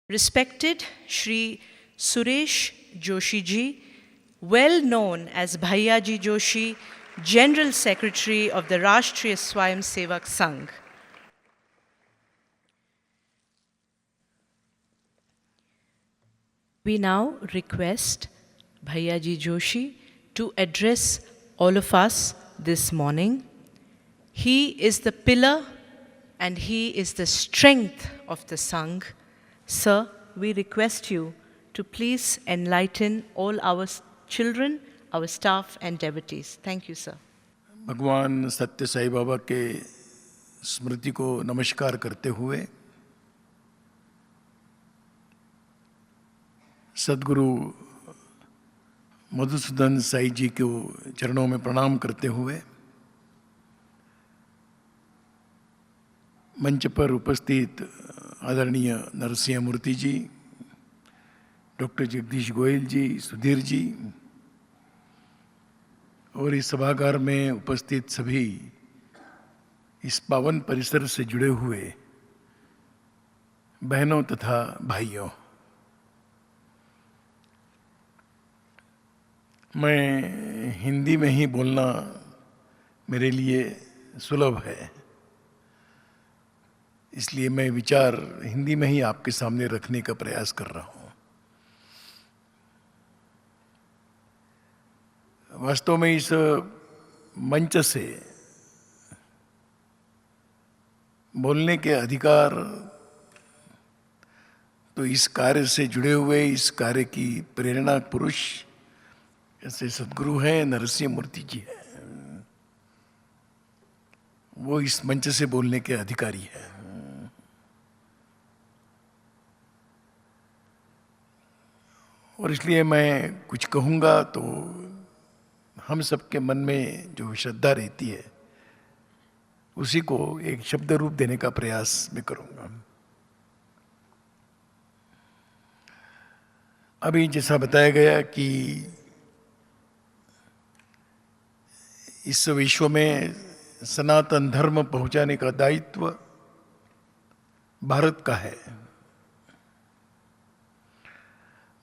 Respected Shri Suresh Joshi ji, well known as Bhaiya Ji Joshi, General Secretary of the Rashtriya Swayamsevak Sangh. We now request Bhaiya Ji Joshi to address all of us this morning. He is the pillar and he is the strength of the Sangh. Sir, we request you to please enlighten all our children, our staff and devotees. Thank you, sir. भगवान सत्य साई बाबा के स्मृति को नमस्कार करते हुए सद्गुरु मधुसूदन साई जी को चरणों में प्रणाम करते हुए मंच पर उपस्थित आदरणीय नरसिंह मूर्ति जी, डॉक्टर जगदीश गोयल जी, सुधीर जी और इस सभागार में उपस्थित सभी इस पावन परिसर से जुड़े हुए बहनों तथा भाइयों, मैं हिंदी में ही बोलना मेरे लिए सुलभ है, इसलिए मैं विचार हिंदी में ही आपके सामने रखने का प्रयास कर रहा हूँ। वास्तव में इस मंच से बोलने के अधिकार तो इस कार्य से जुड़े हुए इस कार्य की प्रेरणा पुरुष ऐसे सद्गुरु हैं नरसिंह मूर्ति जी हैं, वो इस मंच से बोलने के अधिकारी हैं। और इसलिए मैं कुछ कहूँगा तो हम सबके मन में जो श्रद्धा रहती है उसी को एक शब्द रूप देने का प्रयास मैं करूँगा। अभी जैसा बताया गया कि इस विश्व में सनातन धर्म पहुँचाने का दायित्व भारत का है।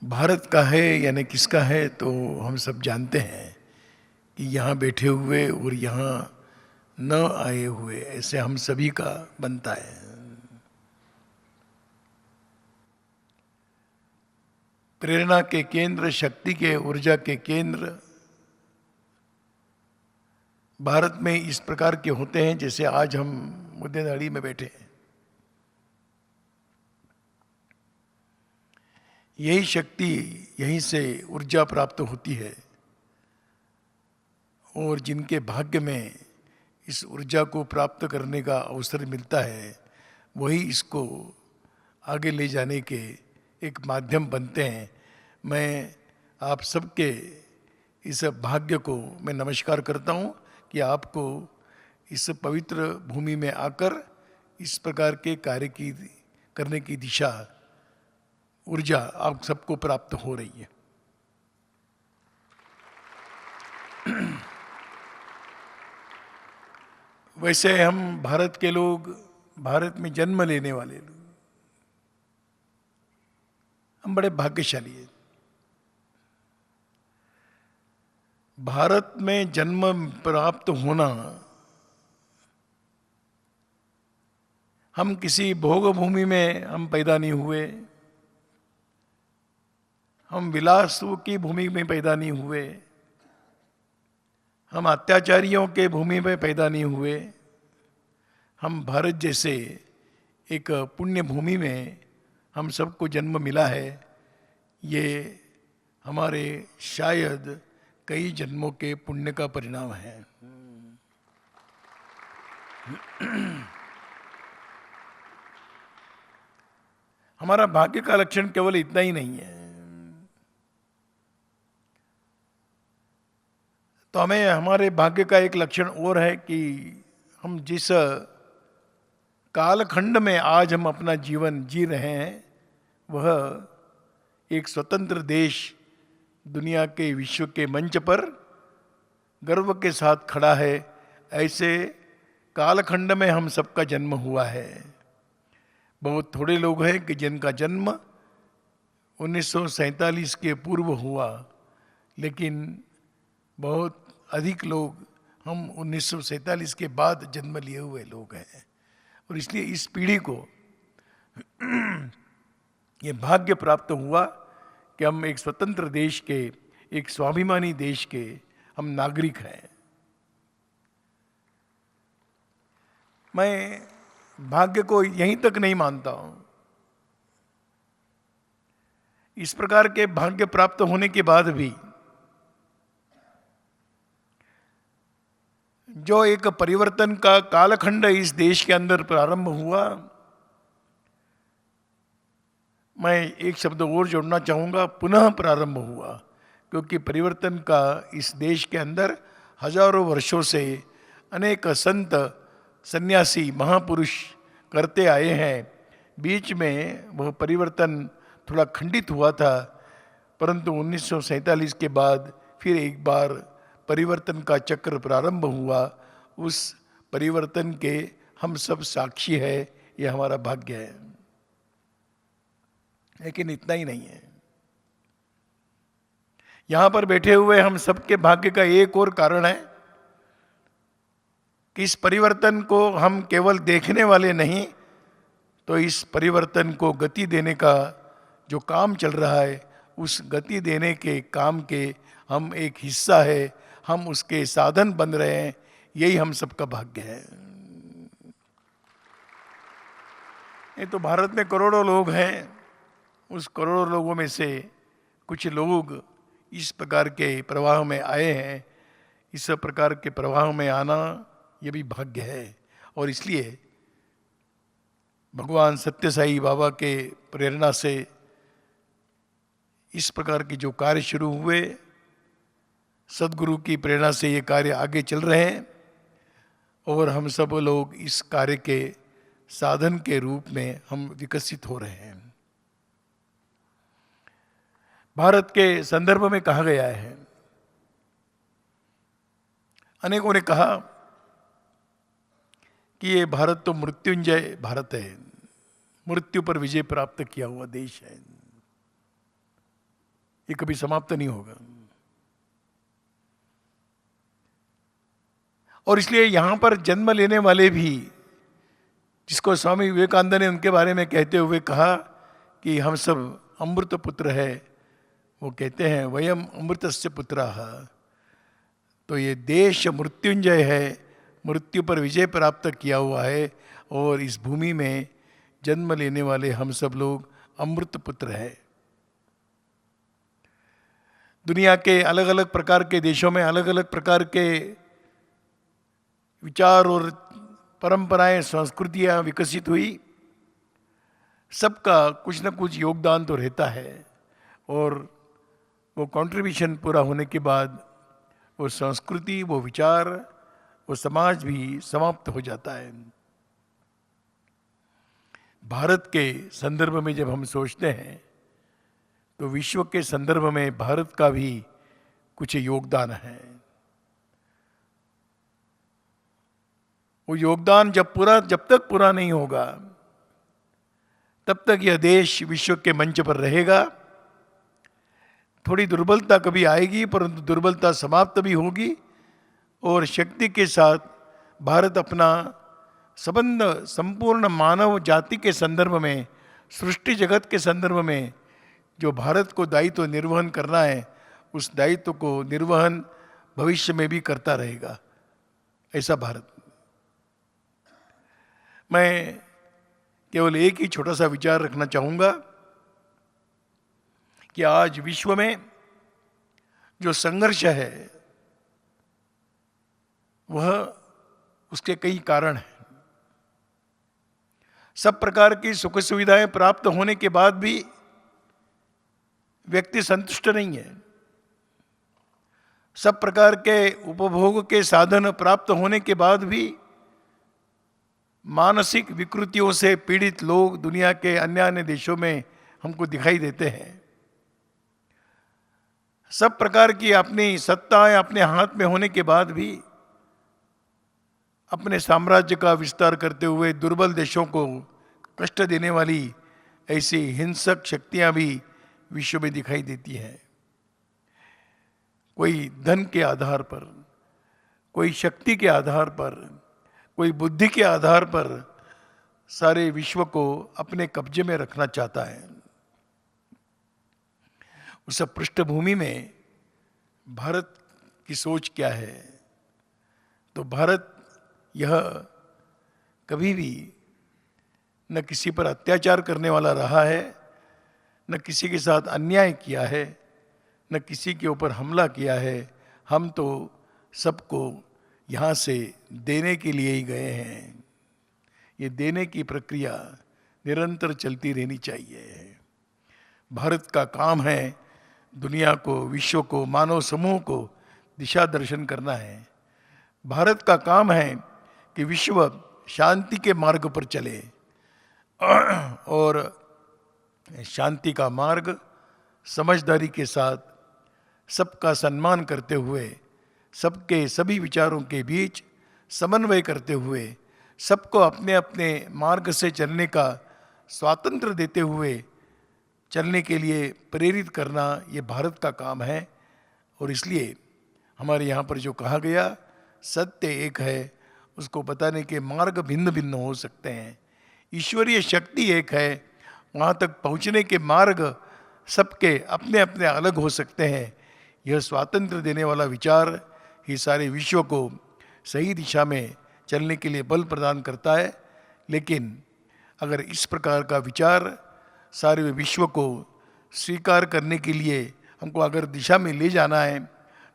भारत का है यानी किसका है तो हम सब जानते हैं कि यहाँ बैठे हुए और यहाँ न आए हुए ऐसे हम सभी का बनता है। प्रेरणा के केंद्र, शक्ति के, ऊर्जा के केंद्र भारत में इस प्रकार के होते हैं जैसे आज हम मुद्देदारी में बैठे हैं। यही शक्ति, यहीं से ऊर्जा प्राप्त होती है और जिनके भाग्य में इस ऊर्जा को प्राप्त करने का अवसर मिलता है वही इसको आगे ले जाने के एक माध्यम बनते हैं। मैं आप सबके इस भाग्य को मैं नमस्कार करता हूँ कि आपको इस पवित्र भूमि में आकर इस प्रकार के कार्य की करने की दिशा, ऊर्जा आप सबको प्राप्त हो रही है। वैसे हम भारत के लोग, भारत में जन्म लेने वाले लोग, हम बड़े भाग्यशाली हैं। भारत में जन्म प्राप्त होना, हम किसी भोग भूमि में हम पैदा नहीं हुए, हम विलासों की भूमि में पैदा नहीं हुए, हम अत्याचारियों के भूमि में पैदा नहीं हुए, हम भारत जैसे एक पुण्य भूमि में हम सबको जन्म मिला है। ये हमारे शायद कई जन्मों के पुण्य का परिणाम है। हमारा भाग्य का लक्षण केवल इतना ही नहीं है, तो हमें हमारे भाग्य का एक लक्षण और है कि हम जिस कालखंड में आज हम अपना जीवन जी रहे हैं वह एक स्वतंत्र देश दुनिया के विश्व के मंच पर गर्व के साथ खड़ा है। ऐसे कालखंड में हम सबका जन्म हुआ है। बहुत थोड़े लोग हैं कि जिनका जन्म 1947 के पूर्व हुआ, लेकिन बहुत अधिक लोग हम 1947 के बाद जन्म लिए हुए लोग हैं, और इसलिए इस पीढ़ी को ये भाग्य प्राप्त हुआ कि हम एक स्वतंत्र देश के, एक स्वाभिमानी देश के हम नागरिक हैं। मैं भाग्य को यहीं तक नहीं मानता हूं। इस प्रकार के भाग्य प्राप्त होने के बाद भी जो एक परिवर्तन का कालखंड इस देश के अंदर प्रारंभ हुआ, मैं एक शब्द और जोड़ना चाहूँगा, पुनः प्रारंभ हुआ, क्योंकि परिवर्तन का इस देश के अंदर हजारों वर्षों से अनेक संत, सन्यासी, महापुरुष करते आए हैं। बीच में वह परिवर्तन थोड़ा खंडित हुआ था, परंतु 1947 के बाद फिर एक बार परिवर्तन का चक्र प्रारंभ हुआ। उस परिवर्तन के हम सब साक्षी है, यह हमारा भाग्य है। लेकिन इतना ही नहीं है, यहां पर बैठे हुए हम सबके भाग्य का एक और कारण है कि इस परिवर्तन को हम केवल देखने वाले नहीं, तो इस परिवर्तन को गति देने का जो काम चल रहा है, उस गति देने के काम के हम एक हिस्सा है, हम उसके साधन बन रहे हैं। यही हम सबका भाग्य है। ये तो भारत में करोड़ों लोग हैं, उस करोड़ों लोगों में से कुछ लोग इस प्रकार के प्रवाह में आए हैं। इस प्रकार के प्रवाह में आना ये भी भाग्य है, और इसलिए भगवान सत्य साई बाबा के प्रेरणा से इस प्रकार के जो कार्य शुरू हुए, सदगुरु की प्रेरणा से ये कार्य आगे चल रहे हैं, और हम सब लोग इस कार्य के साधन के रूप में हम विकसित हो रहे हैं। भारत के संदर्भ में कहा गया है, अनेकों ने कहा कि ये भारत तो मृत्युंजय भारत है, मृत्यु पर विजय प्राप्त किया हुआ देश है, ये कभी समाप्त नहीं होगा। और इसलिए यहां पर जन्म लेने वाले भी, जिसको स्वामी विवेकानंद ने उनके बारे में कहते हुए कहा कि हम सब अमृत पुत्र है, वो कहते हैं वयम अमृतस्य पुत्राः। तो ये देश मृत्युंजय है, मृत्यु पर विजय प्राप्त किया हुआ है, और इस भूमि में जन्म लेने वाले हम सब लोग अमृत पुत्र है। दुनिया के अलग अलग प्रकार के देशों में अलग अलग प्रकार के विचार और परंपराएं, संस्कृतियां विकसित हुई। सबका कुछ न कुछ योगदान तो रहता है, और वो कंट्रीब्यूशन पूरा होने के बाद वो संस्कृति, वो विचार, वो समाज भी समाप्त हो जाता है। भारत के संदर्भ में जब हम सोचते हैं, तो विश्व के संदर्भ में भारत का भी कुछ योगदान है। वो योगदान जब तक पूरा नहीं होगा, तब तक यह देश विश्व के मंच पर रहेगा। थोड़ी दुर्बलता कभी आएगी, परंतु दुर्बलता समाप्त भी होगी, और शक्ति के साथ भारत अपना संबंध संपूर्ण मानव जाति के संदर्भ में, सृष्टि जगत के संदर्भ में जो भारत को दायित्व निर्वहन करना है, उस दायित्व को निर्वहन भविष्य में भी करता रहेगा। ऐसा भारत। मैं केवल एक ही छोटा सा विचार रखना चाहूँगा कि आज विश्व में जो संघर्ष है, वह उसके कई कारण हैं। सब प्रकार की सुख सुविधाएं प्राप्त होने के बाद भी व्यक्ति संतुष्ट नहीं है। सब प्रकार के उपभोग के साधन प्राप्त होने के बाद भी मानसिक विकृतियों से पीड़ित लोग दुनिया के अन्य अन्य देशों में हमको दिखाई देते हैं। सब प्रकार की अपनी सत्ताएं अपने हाथ में होने के बाद भी अपने साम्राज्य का विस्तार करते हुए दुर्बल देशों को कष्ट देने वाली ऐसी हिंसक शक्तियां भी विश्व में दिखाई देती हैं। कोई धन के आधार पर, कोई शक्ति के आधार पर, कोई बुद्धि के आधार पर सारे विश्व को अपने कब्जे में रखना चाहता है। उस पृष्ठभूमि में भारत की सोच क्या है? तो भारत यह कभी भी न किसी पर अत्याचार करने वाला रहा है, न किसी के साथ अन्याय किया है, न किसी के ऊपर हमला किया है। हम तो सबको यहाँ से देने के लिए ही गए हैं। ये देने की प्रक्रिया निरंतर चलती रहनी चाहिए। भारत का काम है दुनिया को, विश्व को, मानव समूह को दिशा दर्शन करना है। भारत का काम है कि विश्व शांति के मार्ग पर चले और शांति का मार्ग समझदारी के साथ, सबका सम्मान करते हुए, सबके सभी विचारों के बीच समन्वय करते हुए, सबको अपने अपने मार्ग से चलने का स्वातंत्र्य देते हुए चलने के लिए प्रेरित करना, ये भारत का काम है। और इसलिए हमारे यहाँ पर जो कहा गया, सत्य एक है, उसको बताने के मार्ग भिन्न भिन्न हो सकते हैं। ईश्वरीय शक्ति एक है, वहाँ तक पहुँचने के मार्ग सबके अपने अपने अलग हो सकते हैं। यह स्वातंत्र्य देने वाला विचार ही सारे विश्व को सही दिशा में चलने के लिए बल प्रदान करता है। लेकिन अगर इस प्रकार का विचार सारे विश्व को स्वीकार करने के लिए हमको अगर दिशा में ले जाना है,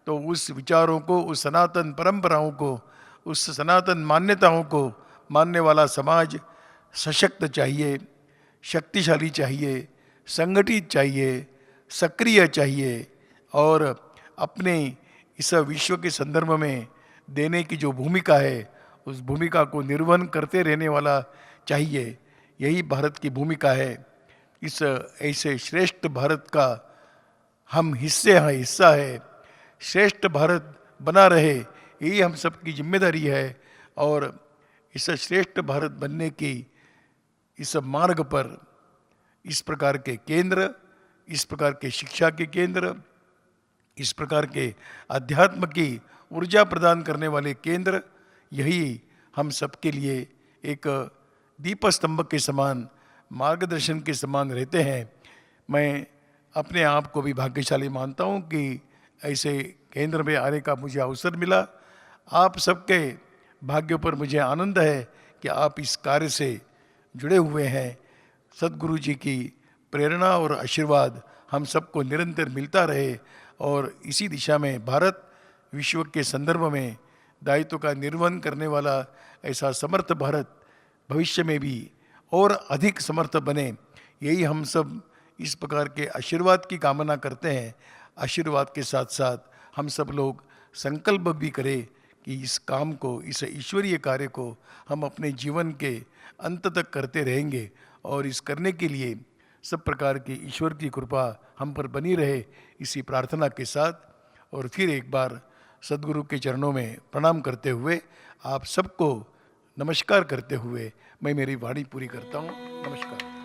तो उस विचारों को, उस सनातन परंपराओं को, उस सनातन मान्यताओं को मानने वाला समाज सशक्त चाहिए, शक्तिशाली चाहिए, संगठित चाहिए, सक्रिय चाहिए और अपने इस विश्व के संदर्भ में देने की जो भूमिका है, उस भूमिका को निर्वहन करते रहने वाला चाहिए। यही भारत की भूमिका है। इस ऐसे श्रेष्ठ भारत का हम हिस्सा है। श्रेष्ठ भारत बना रहे, यही हम सबकी जिम्मेदारी है। और इस श्रेष्ठ भारत बनने की इस मार्ग पर इस प्रकार के केंद्र, इस प्रकार के शिक्षा के केंद्र, इस प्रकार के अध्यात्म की ऊर्जा प्रदान करने वाले केंद्र, यही हम सबके लिए एक दीपस्तंभ के समान, मार्गदर्शन के समान रहते हैं। मैं अपने आप को भी भाग्यशाली मानता हूँ कि ऐसे केंद्र में आने का मुझे अवसर मिला। आप सबके भाग्यों पर मुझे आनंद है कि आप इस कार्य से जुड़े हुए हैं। सद्गुरु जी की प्रेरणा और आशीर्वाद हम सबको निरंतर मिलता रहे और इसी दिशा में भारत विश्व के संदर्भ में दायित्व का निर्वहन करने वाला ऐसा समर्थ भारत भविष्य में भी और अधिक समर्थ बने, यही हम सब इस प्रकार के आशीर्वाद की कामना करते हैं। आशीर्वाद के साथ साथ हम सब लोग संकल्प भी करें कि इस काम को, इस ईश्वरीय कार्य को हम अपने जीवन के अंत तक करते रहेंगे और इस करने के लिए सब प्रकार की ईश्वर की कृपा हम पर बनी रहे, इसी प्रार्थना के साथ और फिर एक बार सद्गुरु के चरणों में प्रणाम करते हुए आप सबको नमस्कार करते हुए मैं मेरी वाणी पूरी करता हूँ। नमस्कार।